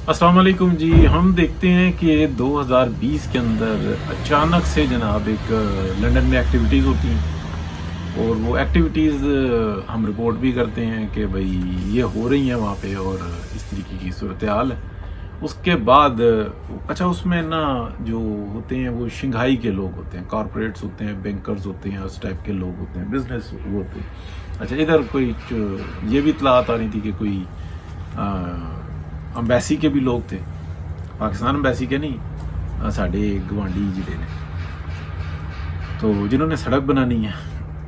अस्सलाम वालेकुम जी। हम देखते हैं कि 2020 के अंदर अचानक से जनाब एक लंदन में एक्टिविटीज़ होती हैं और वो एक्टिविटीज़ हम रिपोर्ट भी करते हैं कि भाई ये हो रही हैं वहाँ पे और इस तरीके की सूरत हाल है। उसके बाद अच्छा उसमें ना जो होते हैं वो शंघाई के लोग होते हैं, कॉरपोरेट्स होते हैं, बैंकर्स होते हैं, उस टाइप के लोग होते हैं, बिजनेस वो होते हैं। अच्छा इधर कोई ये भी इतलात आ रही थी कि कोई अंबैसी के भी लोग थे, पाकिस्तान अंबैसी के नहीं, साढ़े गवांडी जिले ने, तो जिन्होंने सड़क बनानी है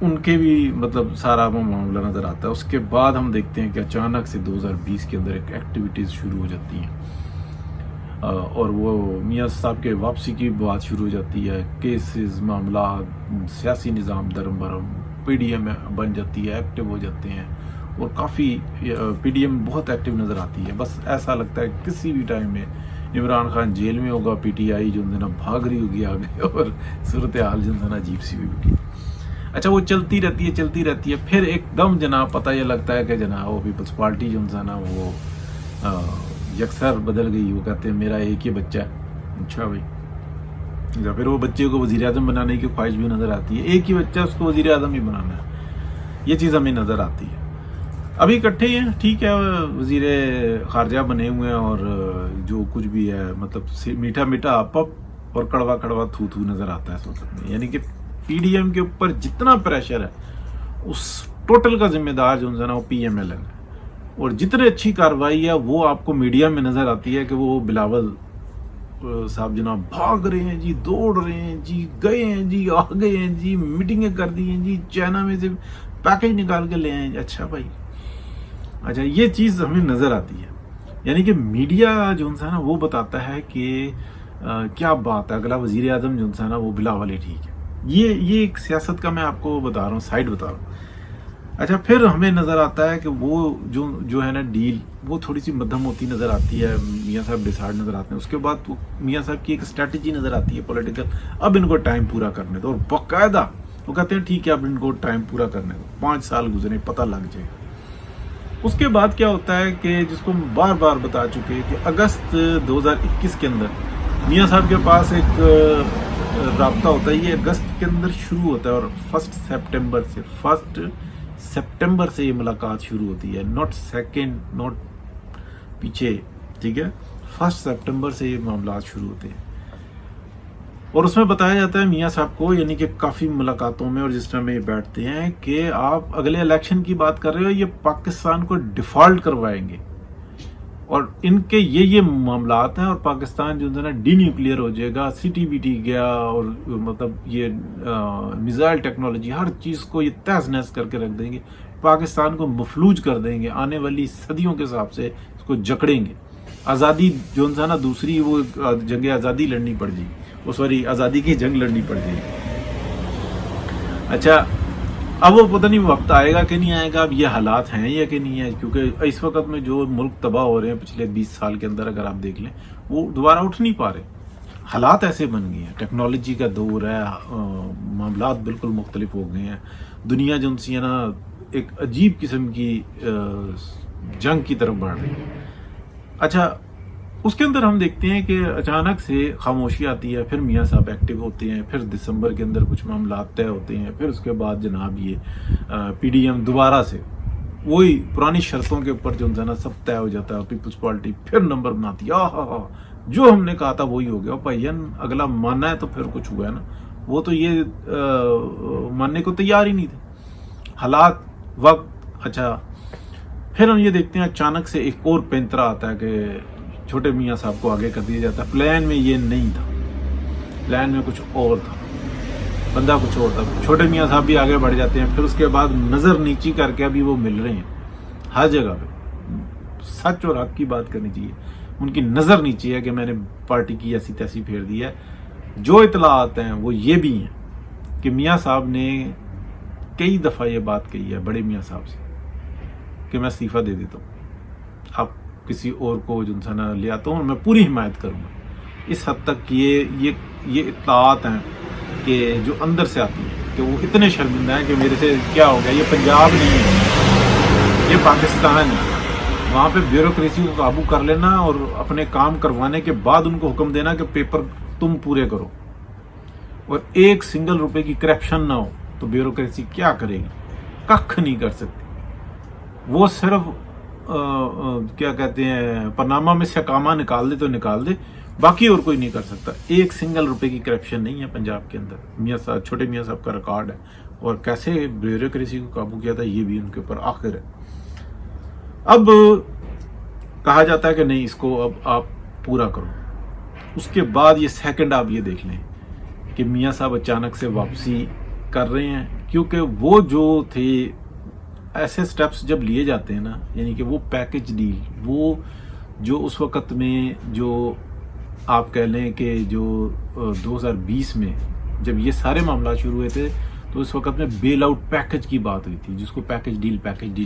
उनके भी मतलब सारा वो मामला नज़र आता है। उसके बाद हम देखते हैं कि अचानक से 2020 के अंदर एक एक्टिविटीज़ शुरू हो जाती हैं और वो मियाँ साहब के वापसी की बात शुरू हो जाती है। केसेस, मामला, सियासी निज़ाम दरम बरम, PDM बन जाती है, एक्टिव हो जाते हैं और काफ़ी PDM बहुत एक्टिव नज़र आती है। बस ऐसा लगता है किसी भी टाइम में इमरान खान जेल में होगा, PTI जो है ना भाग रही होगी आगे और सूरत हाल जो है ना अजीब सी भी बिकी। अच्छा वो चलती रहती है फिर एकदम जनाब पता ये लगता है कि जनाब वो पीपल्स पार्टी जो है ना वो यकसर बदल गई। वो कहते हैं मेरा एक ही बच्चा है। अच्छा भाई, या फिर वो बच्चे को वज़ीर आज़म बनाने की ख्वाहिश भी नज़र आती है। एक ही बच्चा, उसको वज़ीर आज़म ही बनाना है, ये चीज़ हमें नज़र आती है। अभी इकट्ठे ही हैं, ठीक है, वज़ीर ख़ारजा बने हुए हैं और जो कुछ भी है मतलब मीठा मीठा पप और कड़वा कड़वा थू थू नज़र आता है इस वक्त में। यानी कि PDM के ऊपर जितना प्रेशर है उस टोटल का जिम्मेदार जो है ना वो PMLN है। और जितनी अच्छी कार्रवाई है वो आपको मीडिया में नज़र आती है कि वो बिलावल साहब जनाब भाग रहे हैं जी, दौड़ रहे हैं जी, गए हैं जी, आ गए हैं जी, मीटिंगें कर दी हैं जी, चाइना में से पैकेज निकाल के ले आए हैं। अच्छा भाई, अच्छा ये चीज़ हमें नज़र आती है। यानी कि मीडिया जो है ना वो बताता है कि क्या बात है, अगला वज़ीर आज़म जो है ना वो बिलावल ही ठीक है। ये एक सियासत का मैं आपको बता रहा हूँ, साइड बता रहा हूँ। अच्छा फिर हमें नज़र आता है कि वो जो है ना डील वो थोड़ी सी मध्यम होती नज़र आती है। मियाँ साहब डिसाइड नज़र आते हैं। उसके बाद मियाँ साहब की एक स्ट्रैटेजी नज़र आती है पॉलिटिकल, अब इनको टाइम पूरा करने दो। और बाकायदा वो कहते हैं ठीक है अब इनको टाइम पूरा करने दो, 5 साल गुजरे पता लग जाएगा। उसके बाद क्या होता है कि जिसको हम बार बार बता चुके हैं कि अगस्त 2021 के अंदर मियाँ साहब के पास एक राब्ता होता है। ये अगस्त के अंदर शुरू होता है और 1 सितंबर से ये मुलाकात शुरू होती है, नॉट सेकेंड, नॉट पीछे, ठीक है। 1 सितंबर से ये मामला शुरू होते हैं और उसमें बताया जाता है मियाँ साहब को, यानी कि काफ़ी मुलाकातों में और जिस तरह में ये बैठते हैं कि आप अगले इलेक्शन की बात कर रहे हो, ये पाकिस्तान को डिफ़ॉल्ट करवाएंगे और इनके ये मामलात हैं और पाकिस्तान जो है ना डी न्यूक्लियर हो जाएगा, CTBT गया और मतलब ये मिसाइल टेक्नोलॉजी हर चीज़ को ये तहस नहस करके रख देंगे, पाकिस्तान को मफलूज कर देंगे, आने वाली सदियों के हिसाब से इसको जकड़ेंगे। आज़ादी जो है ना दूसरी वो जंग आज़ादी लड़नी पड़ जाएगी, वो सॉरी आज़ादी की जंग लड़नी पड़ जाएगी। अच्छा अब वो पता नहीं वक्त आएगा कि नहीं आएगा, अब ये हालात हैं या कि नहीं है, क्योंकि इस वक्त में जो मुल्क तबाह हो रहे हैं पिछले 20 साल के अंदर अगर आप देख लें वो दोबारा उठ नहीं पा रहे। हालात ऐसे बन गए हैं, टेक्नोलॉजी का दौर है, मामलात बिल्कुल मुख्तलिफ हो गए हैं, दुनिया जो है ना एक अजीब किस्म की जंग की तरफ बढ़ रही है। अच्छा उसके अंदर हम देखते हैं कि अचानक से खामोशी आती है, फिर मियाँ साहब एक्टिव होते हैं, फिर दिसंबर के अंदर कुछ मामला तय होते हैं, फिर उसके बाद जनाब ये PDM दोबारा से वही पुरानी शर्तों के ऊपर जो है ना सब तय हो जाता है। पीपल्स पार्टी फिर नंबर बनाती है, हा जो हमने कहा था वही हो गया। भाईयन अगला मानना है तो फिर कुछ हुआ है ना, वो तो ये मानने को तैयार ही नहीं थे, हालात वक्त। अच्छा फिर हम ये देखते हैं अचानक से एक और पैंतरा आता है कि छोटे मियाँ साहब को आगे कर दिया जाता है। प्लान में ये नहीं था, प्लान में कुछ और था, बंदा कुछ और था। छोटे मियाँ साहब भी आगे बढ़ जाते हैं, फिर उसके बाद नज़र नीची करके अभी वो मिल रहे हैं हर जगह पे। सच और हक की बात करनी चाहिए, उनकी नज़र नीची है कि मैंने पार्टी की ऐसी तैसी फेर दी है। जो इतलात हैं वो ये भी हैं कि मियाँ साहब ने कई दफ़ा ये बात कही है बड़े मियाँ साहब से कि मैं इस्तीफ़ा दे देता हूँ, आप किसी और को जो है ना ले आता हूँ और मैं पूरी हिमायत करूँगा। इस हद तक ये इत्तलात हैं कि जो अंदर से आती है कि वो इतने शर्मिंदा हैं कि मेरे से क्या हो गया, ये पंजाब नहीं है, ये पाकिस्तान है। وہاں پہ بیوروکریسی کو قابو کر لینا اور اپنے کام کروانے کے بعد ان کو حکم دینا کہ پیپر تم پورے کرو، اور 1 سنگل روپے کی کرپشن نہ ہو، تو بیوروکریسی کیا کرے گی؟ کخ نہیں کر سکتی۔ وہ صرف کیا کہتے ہیں، پاناما میں سے اقامہ نکال دے تو نکال دے، باقی اور کوئی نہیں کر سکتا۔ 1 سنگل روپے کی کرپشن نہیں ہے پنجاب کے اندر۔ میاں صاحب، چھوٹے میاں صاحب کا ریکارڈ ہے، اور کیسے بیوروکریسی کو قابو کیا تھا یہ بھی ان کے اوپر آخر ہے۔ اب کہا جاتا ہے کہ نہیں، اس کو اب آپ پورا کرو۔ اس کے بعد یہ سیکنڈ آپ یہ دیکھ لیں کہ میاں صاحب اچانک سے واپسی کر رہے ہیں، کیونکہ وہ جو تھے ایسے سٹیپس جب لیے جاتے ہیں نا، یعنی کہ وہ پیکج ڈیل، وہ جو اس وقت میں جو آپ کہہ لیں کہ جو 2020 میں جب یہ سارے معاملات شروع ہوئے تھے، تو اس وقت میں بیل آؤٹ پیکج کی بات ہوئی تھی، جس کو پیکج ڈیل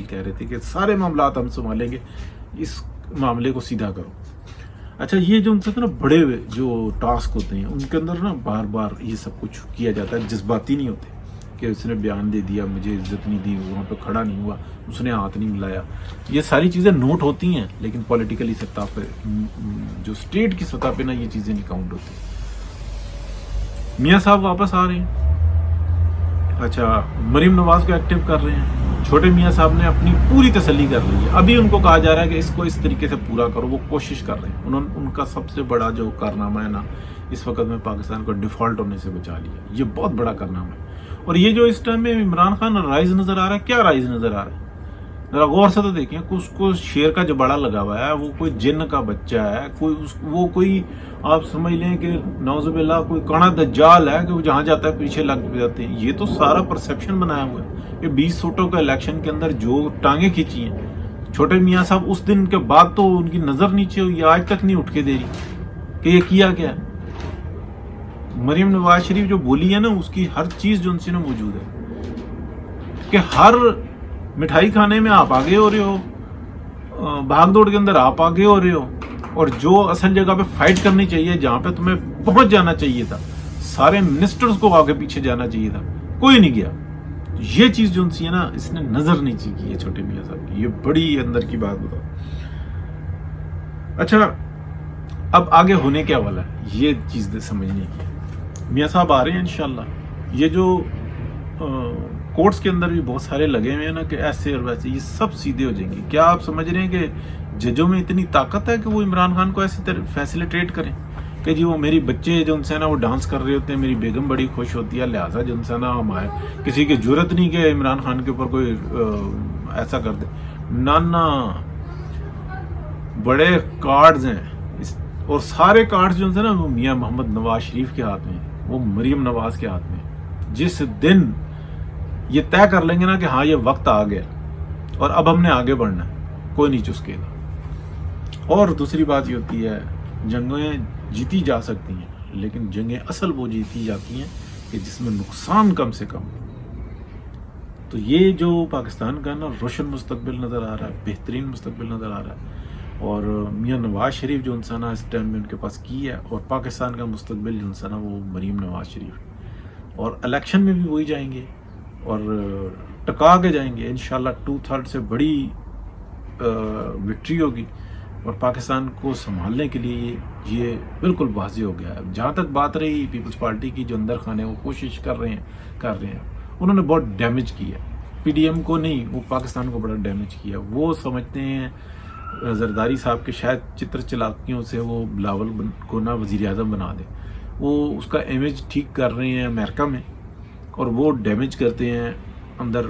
کہہ رہے تھے کہ سارے معاملات ہم سنبھالیں گے، اس معاملے کو سیدھا کرو۔ اچھا، یہ جو ان سے نا بڑے جو ٹاسک ہوتے ہیں، ان کے اندر نا بار بار یہ سب کچھ کیا جاتا ہے، جذباتی نہیں ہوتے کہ اس نے بیان دے دیا، مجھے عزت نہیں دی، وہاں پہ کھڑا نہیں ہوا، اس نے ہاتھ نہیں ملایا، یہ ساری چیزیں نوٹ ہوتی ہیں، لیکن پولیٹیکلی سطح پہ، جو اسٹیٹ کی سطح پہ نا یہ چیزیں نہیں کاؤنٹ ہوتی۔ میاں صاحب واپس آ رہے ہیں، اچھا مریم نواز کو ایکٹیو کر رہے ہیں، چھوٹے میاں صاحب نے اپنی پوری تسلی کر لی ہے، ابھی ان کو کہا جا رہا ہے کہ اس کو اس طریقے سے پورا کرو، وہ کوشش کر رہے ہیں، ان کا سب سے بڑا جو کارنامہ ہے نا اس وقت میں پاکستان کو ڈیفالٹ ہونے سے بچا لیا، یہ بہت بڑا کارنامہ ہے۔ اور یہ جو اس ٹائم میں عمران خان رائز نظر آ رہا ہے، کیا رائز نظر آ رہا ہے؟ ذرا غور سے تو دیکھیں، اس کو شیر کا جو بڑا لگا ہوا ہے، وہ کوئی جن کا بچہ ہے، وہ کوئی آپ سمجھ لیں کہ نعوذ باللہ کوئی کانا دجال ہے کہ وہ جہاں جاتا ہے پیچھے لگ جاتے ہیں۔ یہ تو سارا پرسیپشن بنایا ہوا ہے کہ 20 سوٹوں کے الیکشن کے اندر جو ٹانگیں کھینچی ہیں چھوٹے میاں صاحب، اس دن کے بعد تو ان کی نظر نیچے ہوئی، آج تک نہیں اٹھ کے دے رہی کہ یہ کیا گیا۔ مریم نواز شریف جو بولی ہے نا، اس کی ہر چیز جو ان سے موجود ہے، کہ ہر مٹھائی کھانے میں آپ آگے ہو رہے ہو، بھاگ دوڑ کے اندر آپ آگے ہو رہے ہو، اور جو اصل جگہ پہ فائٹ کرنی چاہیے، جہاں پہ تمہیں پہنچ جانا چاہیے تھا، سارے منسٹرز کو آگے پیچھے جانا چاہیے تھا، کوئی نہیں گیا۔ یہ چیز جو ان سے ہے نا، اس نے نظر نہیں کی ہے چھوٹے میاں صاحب کی، یہ بڑی اندر کی بات بتاؤ۔ اچھا، اب آگے ہونے کیا والا ہے یہ چیز سمجھنے کی۔ میاں صاحب آ رہے ہیں انشاءاللہ۔ یہ جو کورٹس کے اندر بھی بہت سارے لگے ہوئے ہیں نا کہ ایسے اور ویسے، یہ سب سیدھے ہو جائیں گے۔ کیا آپ سمجھ رہے ہیں کہ ججوں میں اتنی طاقت ہے کہ وہ عمران خان کو ایسے فیسیلیٹیٹ کریں کہ جی وہ میری بچے جو ان سے نا وہ ڈانس کر رہے ہوتے ہیں، میری بیگم بڑی خوش ہوتی ہے، لہٰذا جو ان سے نا ہمارے کسی کی جرت نہیں کہ عمران خان کے اوپر کوئی ایسا کر دے؟ نانا، بڑے کارڈز ہیں، اور سارے کارڈز جو ہیں نا وہ میاں محمد نواز شریف کے ہاتھ میں، وہ مریم نواز کے ہاتھ میں۔ جس دن یہ طے کر لیں گے نا کہ ہاں یہ وقت آ گیا اور اب ہم نے آگے بڑھنا ہے، کوئی نہیں چسکے گا۔ اور دوسری بات یہ ہوتی ہے، جنگیں جیتی جا سکتی ہیں، لیکن جنگیں اصل وہ جیتی جاتی ہیں کہ جس میں نقصان کم سے کم۔ تو یہ جو پاکستان کا نا روشن مستقبل نظر آ رہا ہے، بہترین مستقبل نظر آ رہا ہے، اور میاں نواز شریف جو انسان اس ٹائم میں ان کے پاس کی ہے، اور پاکستان کا مستقبل جو انسان وہ مریم نواز شریف، اور الیکشن میں بھی وہی جائیں گے اور ٹکا کے جائیں گے انشاءاللہ۔ 2/3 سے بڑی وکٹری ہوگی، اور پاکستان کو سنبھالنے کے لیے یہ بالکل واضح ہو گیا ہے۔ جہاں تک بات رہی پیپلز پارٹی کی، جو اندر خانے وہ کوشش کر رہے ہیں، انہوں نے بہت ڈیمیج کیا، پی ڈی ایم کو نہیں، وہ پاکستان کو بڑا ڈیمیج کیا۔ وہ سمجھتے ہیں زرداری صاحب کے شاید چتر چلاکیوں سے وہ بلاول کو نا وزیر اعظم بنا دے، وہ اس کا امیج ٹھیک کر رہے ہیں امریکہ میں، اور وہ ڈیمیج کرتے ہیں اندر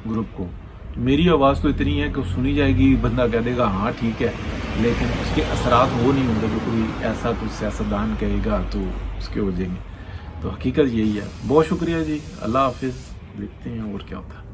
گروپ کو۔ میری آواز تو اتنی ہے کہ سنی جائے گی، بندہ کہہ دے گا ہاں ٹھیک ہے، لیکن اس کے اثرات وہ نہیں ہوں گے جو کوئی ایسا کچھ سیاستدان کہے گا تو اس کے ہو جائیں گے۔ تو حقیقت یہی ہے۔ بہت شکریہ جی، اللہ حافظ، دیکھتے ہیں اور کیا ہوتا ہے۔